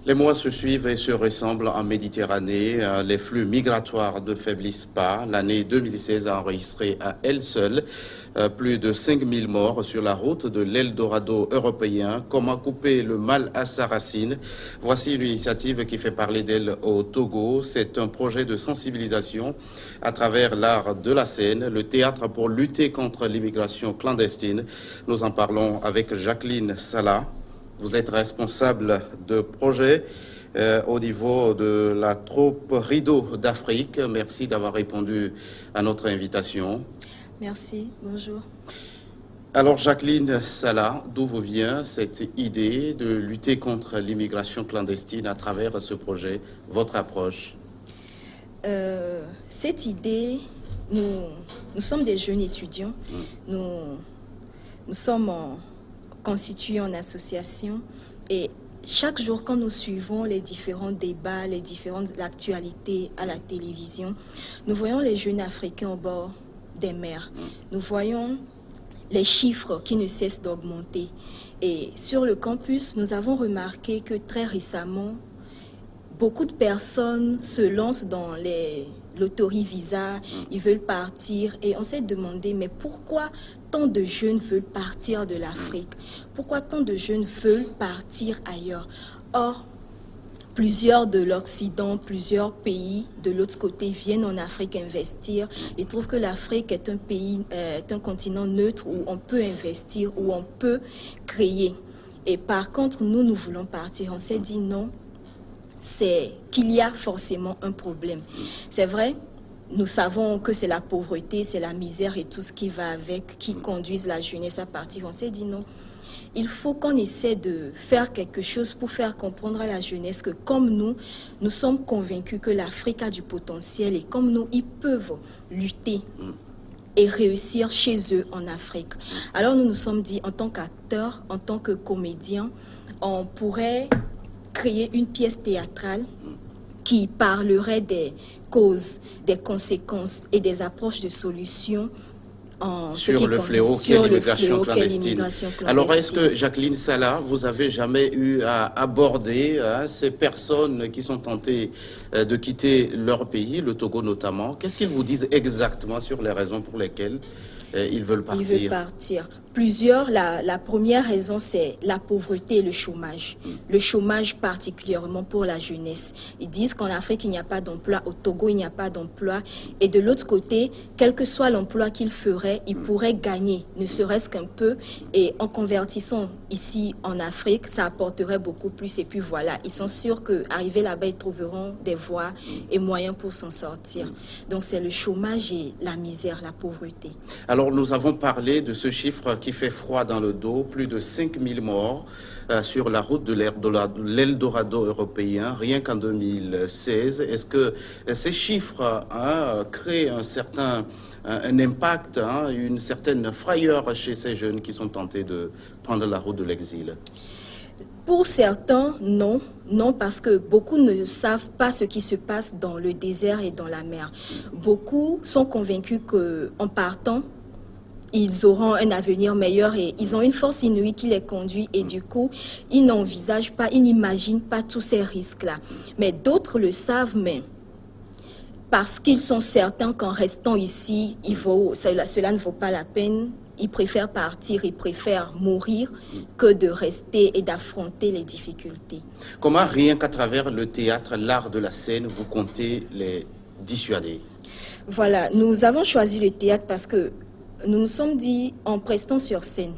Les mois se suivent et se ressemblent en Méditerranée. Les flux migratoires ne faiblissent pas. L'année 2016 a enregistré à elle seule plus de 5000 morts sur la route de l'Eldorado européen. Comment couper le mal à sa racine? Voici une initiative qui fait parler d'elle au Togo. C'est un projet de sensibilisation à travers l'art de la scène, le théâtre pour lutter contre l'immigration clandestine. Nous en parlons avec Jacqueline Salah. Vous êtes responsable de projet au niveau de la troupe Rideau d'Afrique. Merci d'avoir répondu à notre invitation. Merci, bonjour. Alors Jacqueline Salah, d'où vous vient cette idée de lutter contre l'immigration clandestine à travers ce projet, votre approche? Cette idée, nous sommes des jeunes étudiants, nous sommes constitués en association et chaque jour quand nous suivons les différents débats, les différentes actualités à la télévision, nous voyons les jeunes Africains au bord des mers. Nous voyons les chiffres qui ne cessent d'augmenter. Et sur le campus, nous avons remarqué que très récemment, beaucoup de personnes se lancent dans l'autorivisa, ils veulent partir et on s'est demandé mais pourquoi tant de jeunes veulent partir de l'Afrique? Pourquoi tant de jeunes veulent partir ailleurs? Or, plusieurs de l'Occident, plusieurs pays de l'autre côté viennent en Afrique investir. Ils trouvent que l'Afrique est un pays, est un continent neutre où on peut investir, où on peut créer. Et par contre, nous voulons partir. On s'est dit non, c'est qu'il y a forcément un problème. C'est vrai, nous savons que c'est la pauvreté, c'est la misère et tout ce qui va avec, qui conduisent la jeunesse à partir. On s'est dit non. Il faut qu'on essaie de faire quelque chose pour faire comprendre à la jeunesse que comme nous sommes convaincus que l'Afrique a du potentiel et comme nous, ils peuvent lutter et réussir chez eux en Afrique. Alors nous nous sommes dit, en tant qu'acteurs, en tant que comédiens, on pourrait créer une pièce théâtrale qui parlerait des causes, des conséquences et des approches de solutions sur le fléau qu'est l'immigration clandestine. Alors, est-ce que, Jacqueline Salah, vous avez jamais eu à aborder ces personnes qui sont tentées de quitter leur pays, le Togo notamment? Qu'est-ce qu'ils vous disent exactement sur les raisons pour lesquelles ils veulent partir? Ils veulent partir. Plusieurs. La première raison, c'est la pauvreté et le chômage. Le chômage particulièrement pour la jeunesse. Ils disent qu'en Afrique, il n'y a pas d'emploi. Au Togo, il n'y a pas d'emploi. Et de l'autre côté, quel que soit l'emploi qu'ils feraient, ils pourraient gagner, ne serait-ce qu'un peu. Et en convertissant ici en Afrique, ça apporterait beaucoup plus. Et puis voilà, ils sont sûrs qu'arrivés là-bas, ils trouveront des voies et moyens pour s'en sortir. Donc c'est le chômage et la misère, la pauvreté. Alors nous avons parlé de ce chiffre qui fait froid dans le dos, plus de 5000 morts sur la route de l'Eldorado européen, rien qu'en 2016. Est-ce que ces chiffres créent un impact, une certaine frayeur chez ces jeunes qui sont tentés de prendre la route de l'exil? Pour certains, non. Non, parce que beaucoup ne savent pas ce qui se passe dans le désert et dans la mer. Beaucoup sont convaincus qu'en partant, ils auront un avenir meilleur et ils ont une force inouïe qui les conduit et du coup, ils n'envisagent pas, ils n'imaginent pas tous ces risques-là. Mais d'autres le savent, mais parce qu'ils sont certains qu'en restant ici, cela ne vaut pas la peine. Ils préfèrent partir, ils préfèrent mourir que de rester et d'affronter les difficultés. Comment, rien qu'à travers le théâtre, l'art de la scène, vous comptez les dissuader? Voilà, nous avons choisi le théâtre parce que nous nous sommes dit, en prestant sur scène,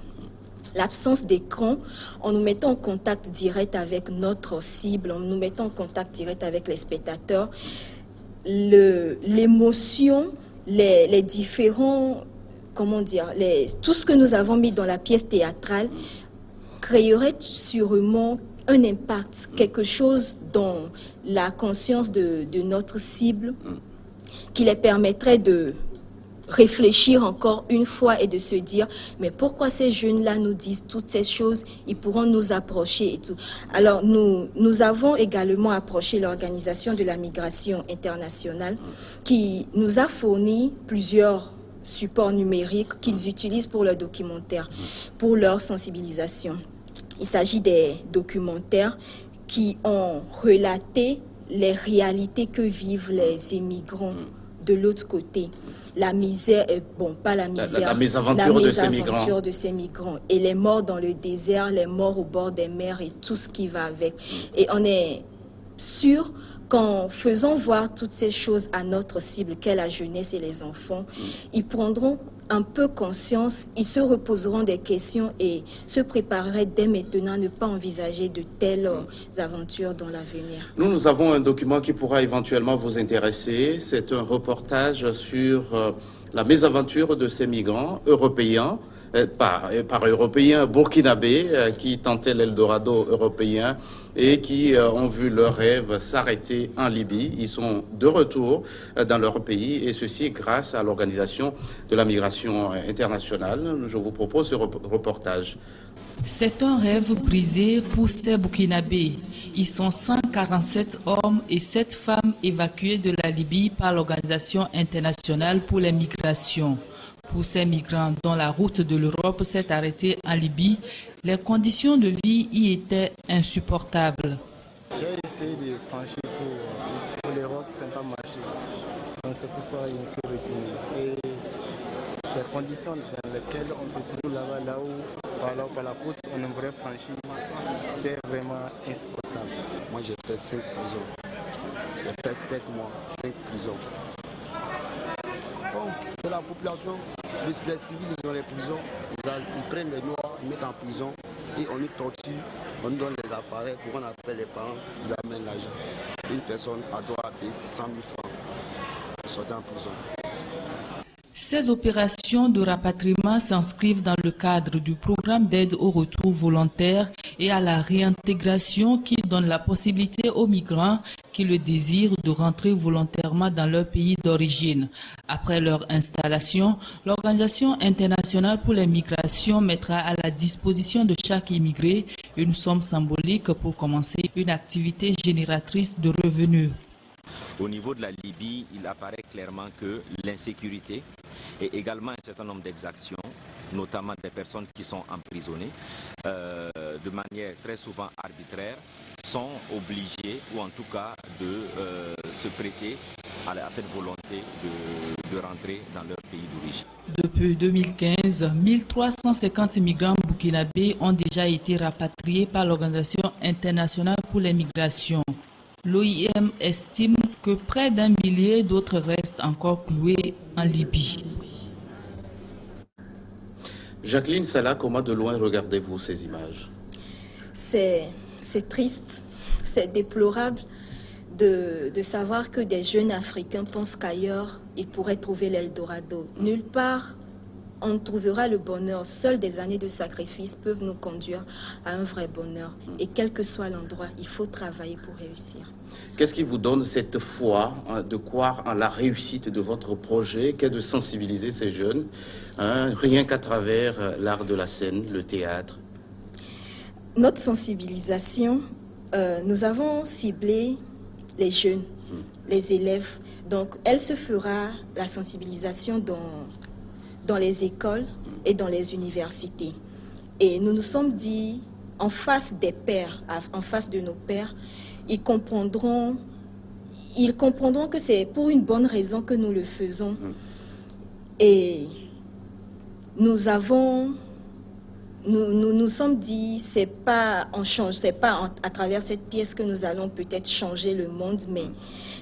l'absence d'écran, en nous mettant en contact direct avec notre cible, en nous mettant en contact direct avec les spectateurs, l'émotion, les différents, comment dire, tout ce que nous avons mis dans la pièce théâtrale créerait sûrement un impact, quelque chose dans la conscience de notre cible qui les permettrait de réfléchir encore une fois et de se dire mais pourquoi ces jeunes-là nous disent toutes ces choses, ils pourront nous approcher et tout. Alors nous avons également approché l'Organisation de la migration internationale qui nous a fourni plusieurs supports numériques qu'ils utilisent pour leurs documentaires, pour leur sensibilisation. Il s'agit des documentaires qui ont relaté les réalités que vivent les immigrants de l'autre côté. La misère, bon, pas la misère, la mésaventure de ces migrants. Et les morts dans le désert, les morts au bord des mers et tout ce qui va avec. Et on est sûr qu'en faisant voir toutes ces choses à notre cible, qu'est la jeunesse et les enfants, ils prendront un peu conscience, ils se reposeront des questions et se prépareraient dès maintenant à ne pas envisager de telles aventures dans l'avenir. Nous avons un document qui pourra éventuellement vous intéresser. C'est un reportage sur la mésaventure de ces migrants européens, par européens burkinabés qui tentaient l'Eldorado européen et qui ont vu leur rêve s'arrêter en Libye. Ils sont de retour dans leur pays et ceci grâce à l'Organisation de la migration internationale. Je vous propose ce reportage. C'est un rêve brisé pour ces Burkinabés. Ils sont 147 hommes et 7 femmes évacués de la Libye par l'Organisation internationale pour les migrations. Pour ces migrants dont la route de l'Europe s'est arrêtée en Libye, les conditions de vie y étaient insupportables. J'ai essayé de franchir pour l'Europe, ça n'a pas marché. Donc c'est pour ça que je me suis retourné. Et les conditions dans lesquelles on se trouve là-bas, là où par la côte, on aimerait franchir, c'était vraiment insupportable. Moi j'ai fait 5 prisons. J'ai fait 7 mois, 5 prisons. Bon, c'est la population, les civils, ils ont les prisons, ils prennent les noirs, ils mettent en prison et on les torture, on nous donne les appareils pour qu'on appelle les parents, ils amènent l'argent. Une personne a droit à payer 600 000 francs pour sortir en prison. Ces opérations de rapatriement s'inscrivent dans le cadre du programme d'aide au retour volontaire et à la réintégration qui donne la possibilité aux migrants qui le désirent de rentrer volontairement dans leur pays d'origine. Après leur installation, l'Organisation internationale pour les migrations mettra à la disposition de chaque immigré une somme symbolique pour commencer une activité génératrice de revenus. Au niveau de la Libye, il apparaît clairement que l'insécurité et également un certain nombre d'exactions, notamment des personnes qui sont emprisonnées de manière très souvent arbitraire, sont obligées ou en tout cas de se prêter à cette volonté de rentrer dans leur pays d'origine. Depuis 2015, 1350 migrants burkinabés ont déjà été rapatriés par l'Organisation internationale pour les migrations. L'OIM estime que près d'1 millier d'autres restent encore cloués en Libye. Jacqueline Salah, comment de loin regardez-vous ces images? C'est triste, c'est déplorable de savoir que des jeunes Africains pensent qu'ailleurs, ils pourraient trouver l'Eldorado. Nulle part, on trouvera le bonheur. Seules des années de sacrifice peuvent nous conduire à un vrai bonheur. Et quel que soit l'endroit, il faut travailler pour réussir. Qu'est-ce qui vous donne cette foi de croire en la réussite de votre projet, qu'est de sensibiliser ces jeunes, rien qu'à travers l'art de la scène, le théâtre? Notre sensibilisation, nous avons ciblé les jeunes, les élèves. Donc, elle se fera, la sensibilisation, dans les écoles et dans les universités. Et nous nous sommes dit, en face des pères, en face de nos pères, ils comprendront que c'est pour une bonne raison que nous le faisons. Et nous sommes dit, c'est pas à travers cette pièce que nous allons peut-être changer le monde, mais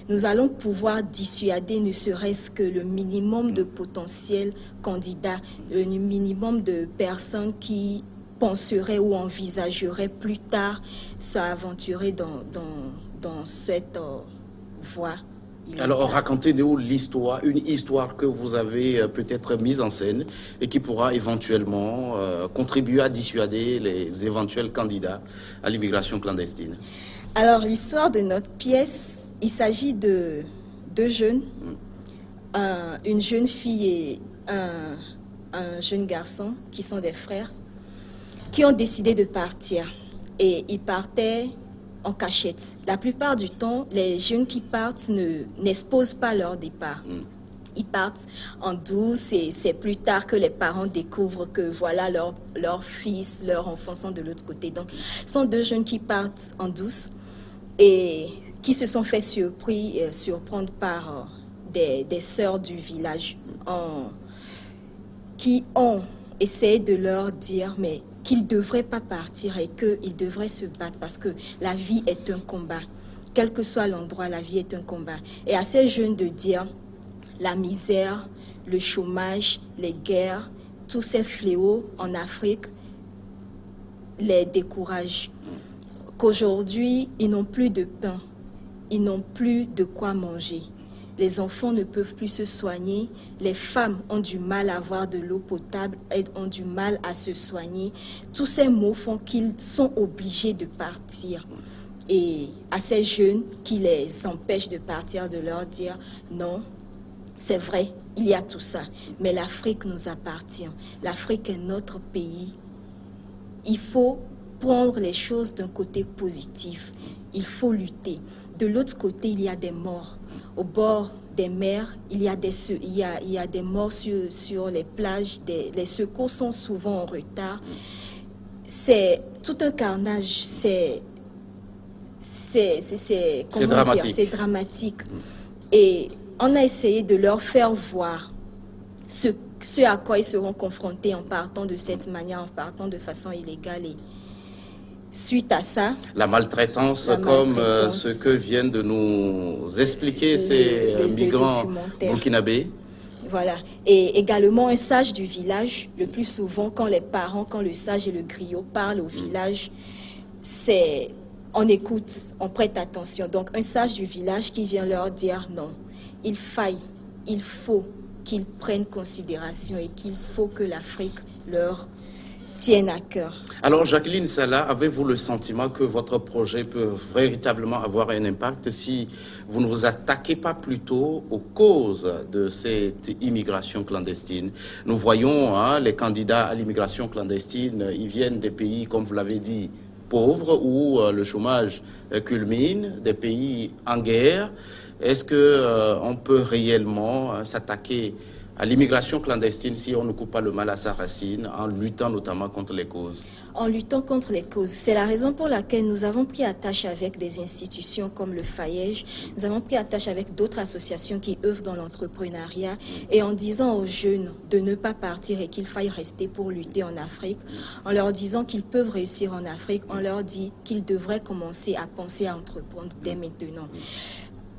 nous allons pouvoir dissuader ne serait-ce que le minimum de potentiels candidats, le minimum de personnes qui penseraient ou envisageraient plus tard s'aventurer dans cette voie. Alors racontez-nous une histoire que vous avez peut-être mise en scène et qui pourra éventuellement contribuer à dissuader les éventuels candidats à l'immigration clandestine. Alors l'histoire de notre pièce, il s'agit de 2 jeunes, une jeune fille et un jeune garçon qui sont des frères, qui ont décidé de partir. Et ils partaient en cachette. La plupart du temps, les jeunes qui partent n'exposent pas leur départ. Ils partent en douce et c'est plus tard que les parents découvrent que voilà, leurs fils, leurs enfants sont de l'autre côté. Donc, ce sont 2 jeunes qui partent en douce et qui se sont fait surprendre par des sœurs du village qui ont essayé de leur dire mais qu'ils ne devraient pas partir et qu'ils devraient se battre parce que la vie est un combat. Quel que soit l'endroit, la vie est un combat. Et à ces jeunes de dire la misère, le chômage, les guerres, tous ces fléaux en Afrique les découragent. Qu'aujourd'hui, ils n'ont plus de pain, ils n'ont plus de quoi manger. Les enfants ne peuvent plus se soigner, les femmes ont du mal à avoir de l'eau potable, elles ont du mal à se soigner. Tous ces maux font qu'ils sont obligés de partir. Et à ces jeunes qui les empêchent de partir, de leur dire non, c'est vrai, il y a tout ça, mais l'Afrique nous appartient. L'Afrique est notre pays. Il faut prendre les choses d'un côté positif. Il faut lutter. De l'autre côté, il y a des morts. Au bord des mers, il y a des morts sur les plages. Les secours sont souvent en retard. C'est tout un carnage. C'est dramatique. C'est dramatique. Et on a essayé de leur faire voir ce à quoi ils seront confrontés en partant de cette manière, en partant de façon illégale. Et suite à ça... La maltraitance, comme ce que viennent de nous expliquer ces migrants burkinabés. Voilà. Et également un sage du village, le plus souvent quand les parents, quand le sage et le griot parlent au village, on écoute, on prête attention. Donc un sage du village qui vient leur dire non. Il faut qu'ils prennent considération et qu'il faut que l'Afrique leur tienne à cœur. Alors Jacqueline Salah, avez-vous le sentiment que votre projet peut véritablement avoir un impact si vous ne vous attaquez pas plutôt aux causes de cette immigration clandestine? Nous voyons les candidats à l'immigration clandestine, ils viennent des pays, comme vous l'avez dit, pauvres, où le chômage culmine, des pays en guerre. Est-ce qu'on peut réellement s'attaquer à l'immigration clandestine si on ne coupe pas le mal à sa racine, en luttant notamment contre les causes? En luttant contre les causes. C'est la raison pour laquelle nous avons pris attache avec des institutions comme le FAEJ, nous avons pris attache avec d'autres associations qui œuvrent dans l'entrepreneuriat et en disant aux jeunes de ne pas partir et qu'il faille rester pour lutter en Afrique, en leur disant qu'ils peuvent réussir en Afrique, on leur dit qu'ils devraient commencer à penser à entreprendre dès maintenant.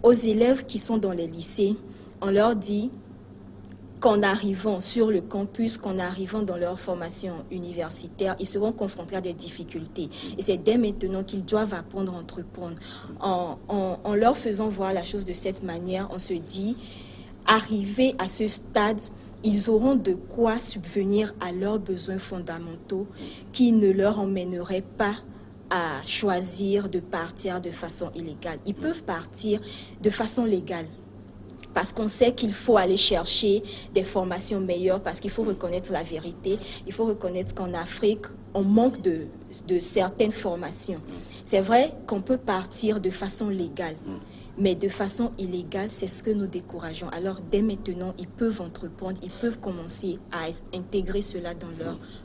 Aux élèves qui sont dans les lycées, on leur dit qu'en arrivant sur le campus, qu'en arrivant dans leur formation universitaire, ils seront confrontés à des difficultés. Et c'est dès maintenant qu'ils doivent apprendre à entreprendre. En leur faisant voir la chose de cette manière, on se dit, arrivés à ce stade, ils auront de quoi subvenir à leurs besoins fondamentaux qui ne leur emmèneraient pas à choisir de partir de façon illégale. Ils peuvent partir de façon légale parce qu'on sait qu'il faut aller chercher des formations meilleures, parce qu'il faut reconnaître la vérité. Il faut reconnaître qu'en Afrique, on manque de certaines formations. C'est vrai qu'on peut partir de façon légale, mais de façon illégale, c'est ce que nous décourageons. Alors, dès maintenant, ils peuvent entreprendre, ils peuvent commencer à intégrer cela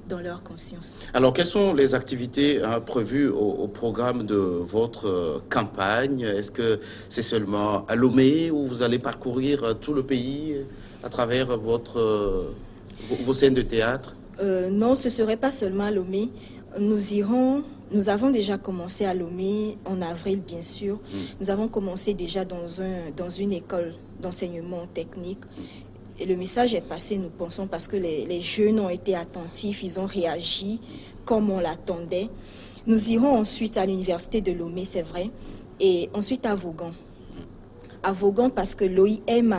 dans leur conscience. Alors, quelles sont les activités prévues au programme de votre campagne? Est-ce que c'est seulement à Lomé où vous allez parcourir tout le pays à travers vos scènes de théâtre? Non, ce ne serait pas seulement à Lomé. Nous avons déjà commencé à Lomé en avril, bien sûr. Nous avons commencé déjà dans une école d'enseignement technique. Et le message est passé, nous pensons, parce que les jeunes ont été attentifs, ils ont réagi comme on l'attendait. Nous irons ensuite à l'université de Lomé, c'est vrai, et ensuite à Vaughan. À Vaughan, parce que l'OIM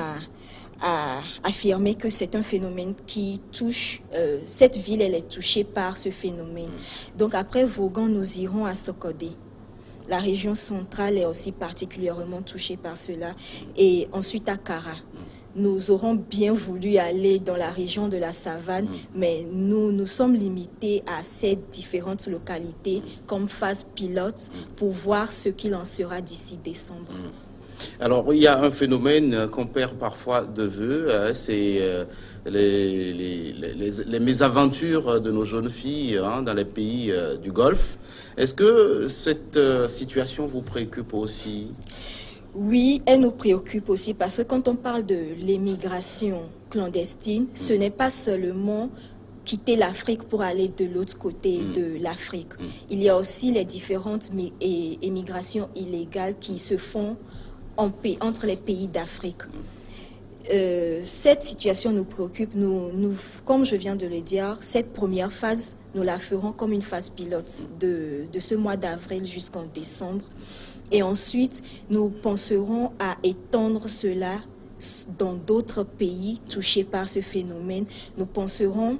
a affirmé que c'est un phénomène qui touche, cette ville, elle est touchée par ce phénomène. Donc après Vaughan, nous irons à Sokodé. La région centrale est aussi particulièrement touchée par cela. Et ensuite à Kara. Nous aurons bien voulu aller dans la région de la savane, mais nous sommes limités à ces différentes localités comme phase pilote pour voir ce qu'il en sera d'ici décembre. Alors, il y a un phénomène qu'on perd parfois de vue, c'est les mésaventures de nos jeunes filles dans les pays du Golfe. Est-ce que cette situation vous préoccupe aussi? Oui, elle nous préoccupe aussi parce que quand on parle de l'émigration clandestine, ce n'est pas seulement quitter l'Afrique pour aller de l'autre côté de l'Afrique. Il y a aussi les différentes émigrations illégales qui se font entre les pays d'Afrique. Cette situation nous préoccupe. Nous, comme je viens de le dire, cette première phase, nous la ferons comme une phase pilote de ce mois d'avril jusqu'en décembre. Et ensuite, nous penserons à étendre cela dans d'autres pays touchés par ce phénomène. Nous penserons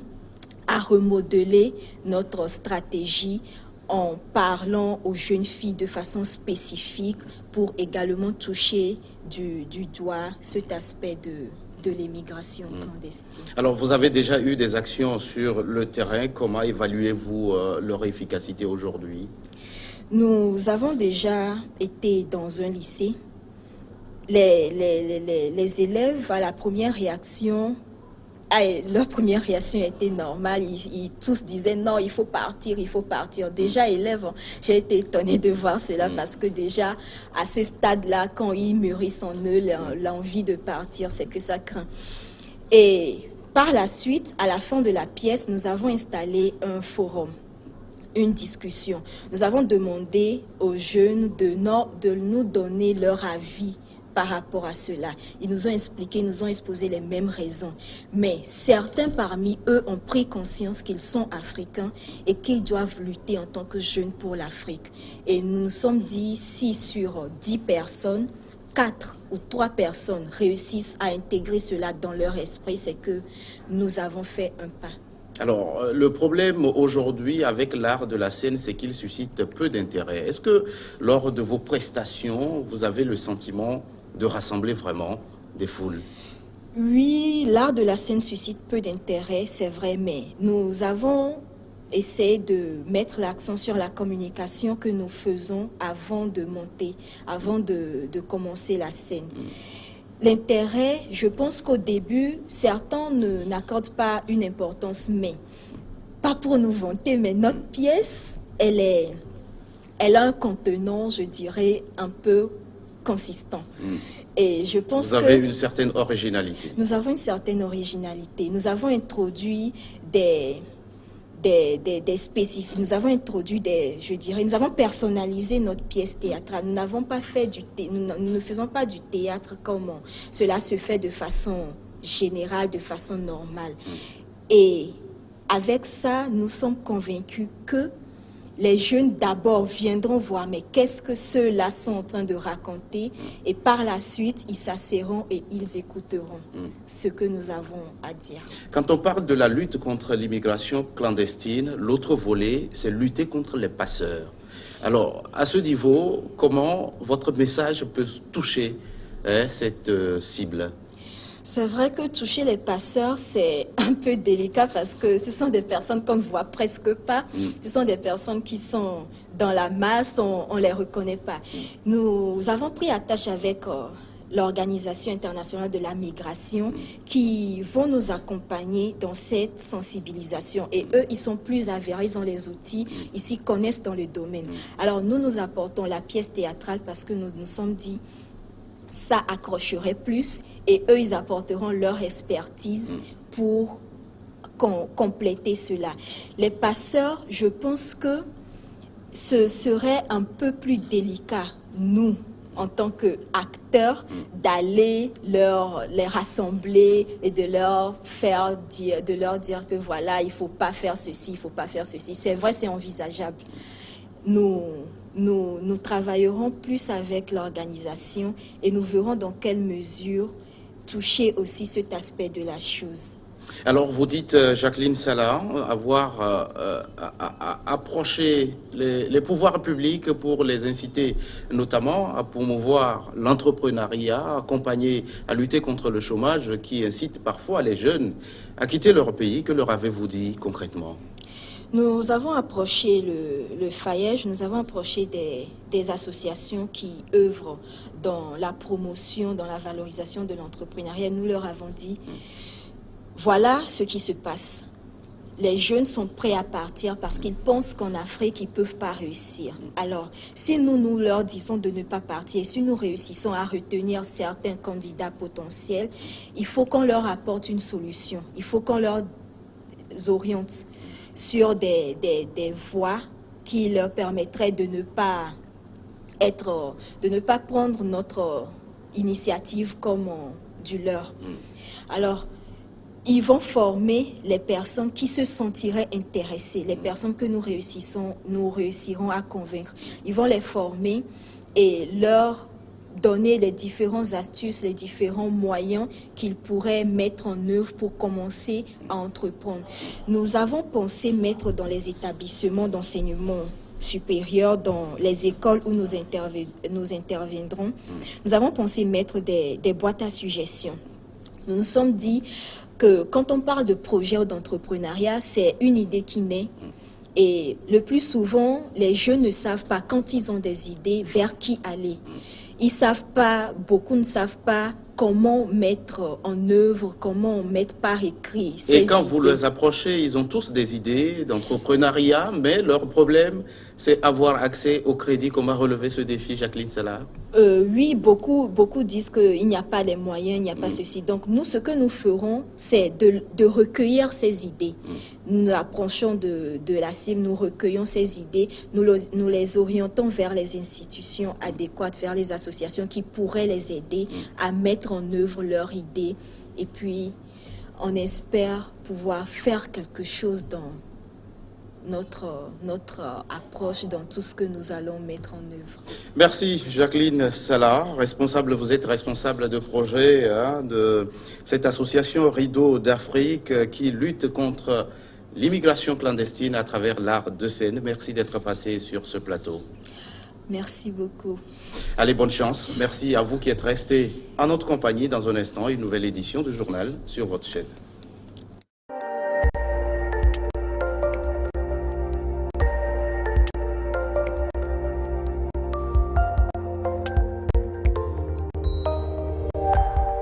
à remodeler notre stratégie en parlant aux jeunes filles de façon spécifique pour également toucher du doigt cet aspect de l'émigration clandestine. Alors, vous avez déjà eu des actions sur le terrain. Comment évaluez-vous leur efficacité aujourd'hui? Nous avons déjà été dans un lycée. Les élèves, à la première réaction, leur première réaction était normale. Ils tous disaient non, il faut partir, il faut partir. Déjà, élèves, j'ai été étonnée de voir cela parce que déjà, à ce stade-là, quand ils mûrissent en eux l'envie de partir, c'est que ça craint. Et par la suite, à la fin de la pièce, nous avons installé un forum, une discussion. Nous avons demandé aux jeunes de nous donner leur avis par rapport à cela. Ils nous ont expliqué, ils nous ont exposé les mêmes raisons. Mais certains parmi eux ont pris conscience qu'ils sont africains et qu'ils doivent lutter en tant que jeunes pour l'Afrique. Et nous nous sommes dit, si sur 10 personnes, 4 ou 3 personnes réussissent à intégrer cela dans leur esprit, c'est que nous avons fait un pas. Alors, le problème aujourd'hui avec l'art de la scène, c'est qu'il suscite peu d'intérêt. Est-ce que lors de vos prestations, vous avez le sentiment de rassembler vraiment des foules? Oui, l'art de la scène suscite peu d'intérêt, c'est vrai, mais nous avons essayé de mettre l'accent sur la communication que nous faisons avant de monter, avant de commencer la scène. L'intérêt, je pense qu'au début, certains n'accordent pas une importance, mais pas pour nous vanter, mais notre pièce, elle a un contenant, je dirais, un peu consistant. Et je pense Vous avez une certaine originalité. Nous avons une certaine originalité. Nous avons introduit nous avons introduit nous avons personnalisé notre pièce théâtrale. Nous n'avons pas fait nous ne faisons pas du théâtre comme cela se fait de façon générale, de façon normale. Et avec ça, nous sommes convaincus que les jeunes d'abord viendront voir, mais qu'est-ce que ceux-là sont en train de raconter? Et par la suite, ils s'asserront et ils écouteront ce que nous avons à dire. Quand on parle de la lutte contre l'immigration clandestine, l'autre volet, c'est lutter contre les passeurs. Alors, à ce niveau, comment votre message peut toucher cette cible? C'est vrai que toucher les passeurs, c'est un peu délicat parce que ce sont des personnes qu'on ne voit presque pas. Ce sont des personnes qui sont dans la masse, on ne les reconnaît pas. Nous avons pris attache avec l'Organisation internationale de la migration qui vont nous accompagner dans cette sensibilisation. Et eux, ils sont plus avérés, ils ont les outils, ils s'y connaissent dans le domaine. Alors nous apportons la pièce théâtrale parce que nous nous sommes dit ça accrocherait plus et eux, ils apporteront leur expertise pour compléter cela. Les passeurs, je pense que ce serait un peu plus délicat, nous, en tant qu'acteurs, d'aller les rassembler et de leur dire que voilà, il ne faut pas faire ceci, il ne faut pas faire ceci. C'est vrai, c'est envisageable. Nous travaillerons plus avec l'organisation et nous verrons dans quelle mesure toucher aussi cet aspect de la chose. Alors, vous dites, Jacqueline Salah, avoir approché les pouvoirs publics pour les inciter notamment à promouvoir l'entrepreneuriat, accompagner à lutter contre le chômage qui incite parfois les jeunes à quitter leur pays. Que leur avez-vous dit concrètement? Nous avons approché le FAEJ, nous avons approché des associations qui œuvrent dans la promotion, dans la valorisation de l'entrepreneuriat. Nous leur avons dit, voilà ce qui se passe. Les jeunes sont prêts à partir parce qu'ils pensent qu'en Afrique, ils ne peuvent pas réussir. Alors, si nous leur disons de ne pas partir, si nous réussissons à retenir certains candidats potentiels, il faut qu'on leur apporte une solution. Il faut qu'on leur oriente sur des voies qui leur permettraient de ne pas prendre notre initiative comme du leur. Alors, ils vont former les personnes qui se sentiraient intéressées, les personnes que nous réussirons à convaincre. Ils vont les former et leur donner les différentes astuces, les différents moyens qu'ils pourraient mettre en œuvre pour commencer à entreprendre. Nous avons pensé mettre dans les établissements d'enseignement supérieur, dans les écoles où nous interviendrons, nous avons pensé mettre des boîtes à suggestions. Nous nous sommes dit que quand on parle de projet ou d'entrepreneuriat, c'est une idée qui naît. Et le plus souvent, les jeunes ne savent pas, quand ils ont des idées, vers qui aller. Ils savent pas, beaucoup ne savent pas comment mettre en œuvre, comment mettre par écrit ces idées. Et quand vous les approchez, ils ont tous des idées d'entrepreneuriat, mais leur problème, c'est avoir accès au crédit. Comment relever ce défi, Jacqueline Salah? Oui, beaucoup disent qu'il n'y a pas les moyens, il n'y a pas ceci. Donc nous, ce que nous ferons, c'est de recueillir ces idées. Nous approchons de la cible, nous recueillons ces idées, nous les orientons vers les institutions adéquates, vers les associations qui pourraient les aider à mettre en œuvre leurs idées. Et puis, on espère pouvoir faire quelque chose dans notre approche, dans tout ce que nous allons mettre en œuvre. Merci Jacqueline Salah, vous êtes responsable de projet de cette association Rideau d'Afrique qui lutte contre l'immigration clandestine à travers l'art de scène. Merci d'être passé sur ce plateau. Merci beaucoup. Allez, bonne chance. Merci à vous qui êtes restés en notre compagnie. Dans un instant, une nouvelle édition du journal sur votre chaîne.